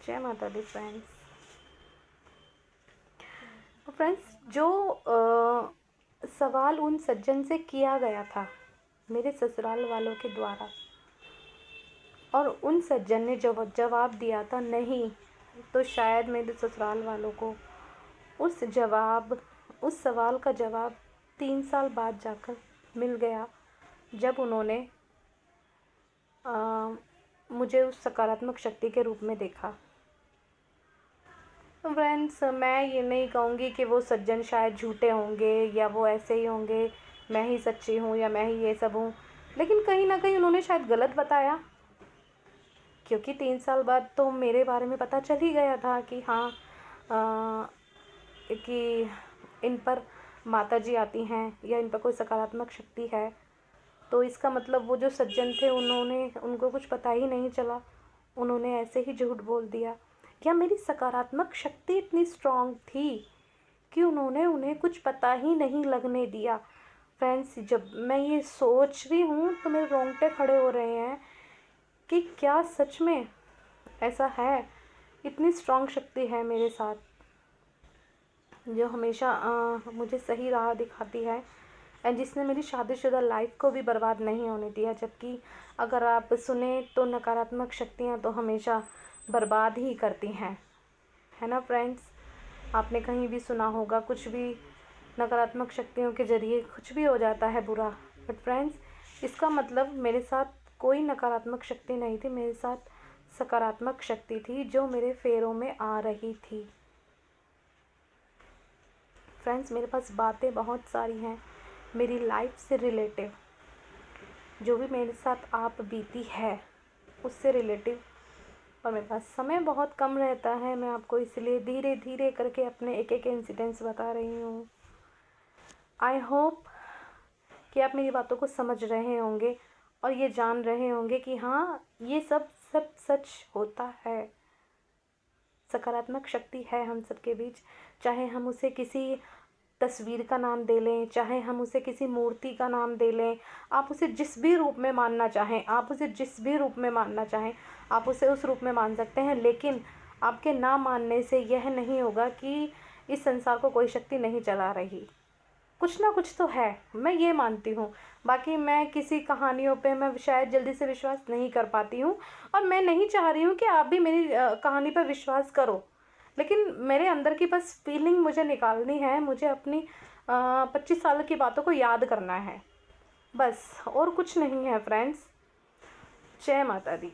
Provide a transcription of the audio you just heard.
जय माता दी friends. Friends, जो सवाल उन सज्जन से किया गया था मेरे ससुराल वालों के द्वारा, और उन सज्जन ने जवाब दिया था नहीं, तो शायद मेरे ससुराल वालों को उस सवाल का जवाब 3 साल बाद जाकर मिल गया, जब उन्होंने मुझे उस सकारात्मक शक्ति के रूप में देखा। फ्रेंड्स, मैं ये नहीं कहूँगी कि वो सज्जन शायद झूठे होंगे या वो ऐसे ही होंगे, मैं ही सच्ची हूँ या मैं ही ये सब हूँ, लेकिन कहीं ना कहीं उन्होंने शायद गलत बताया, क्योंकि 3 साल बाद तो मेरे बारे में पता चल ही गया था कि हाँ, कि इन पर माता जी आती हैं या इन पर कोई सकारात्मक शक्ति है। तो इसका मतलब वो जो सज्जन थे उनको कुछ पता ही नहीं चला, उन्होंने ऐसे ही झूठ बोल दिया, या मेरी सकारात्मक शक्ति इतनी स्ट्रांग थी कि उन्हें कुछ पता ही नहीं लगने दिया। फ्रेंड्स, जब मैं ये सोच रही हूँ तो मेरे रोंगटे खड़े हो रहे हैं कि क्या सच में ऐसा है, इतनी स्ट्रांग शक्ति है मेरे साथ जो हमेशा मुझे सही राह दिखाती है, एंड जिसने मेरी शादीशुदा लाइफ को भी बर्बाद नहीं होने दिया। जबकि अगर आप सुने तो नकारात्मक शक्तियाँ तो हमेशा बर्बाद ही करती हैं, है ना फ्रेंड्स। आपने कहीं भी सुना होगा, कुछ भी नकारात्मक शक्तियों के ज़रिए कुछ भी हो जाता है बुरा। बट फ्रेंड्स, इसका मतलब मेरे साथ कोई नकारात्मक शक्ति नहीं थी, मेरे साथ सकारात्मक शक्ति थी जो मेरे फेरों में आ रही थी। फ्रेंड्स, मेरे पास बातें बहुत सारी हैं मेरी लाइफ से रिलेटिव, जो भी मेरे साथ आप बीती है उससे रिलेटिव, और मेरे पास समय बहुत कम रहता है, मैं आपको इसलिए धीरे धीरे करके अपने एक एक इंसिडेंट्स बता रही हूँ। आई होप कि आप मेरी बातों को समझ रहे होंगे और ये जान रहे होंगे कि हाँ, ये सब सच होता है। सकारात्मक शक्ति है हम सबके बीच, चाहे हम उसे किसी तस्वीर का नाम दे लें, चाहे हम उसे किसी मूर्ति का नाम दे लें, आप उसे जिस भी रूप में मानना चाहें, आप उसे उस रूप में मान सकते हैं। लेकिन आपके ना मानने से यह नहीं होगा कि इस संसार को कोई शक्ति नहीं चला रही, कुछ ना कुछ तो है, मैं ये मानती हूँ। बाकी मैं किसी कहानियों पे मैं शायद जल्दी से विश्वास नहीं कर पाती हूँ, और मैं नहीं चाह रही हूँ कि आप भी मेरी कहानी पर विश्वास करो, लेकिन मेरे अंदर की बस फीलिंग मुझे निकालनी है, मुझे अपनी 25 साल की बातों को याद करना है, बस और कुछ नहीं है फ्रेंड्स। जय माता दी।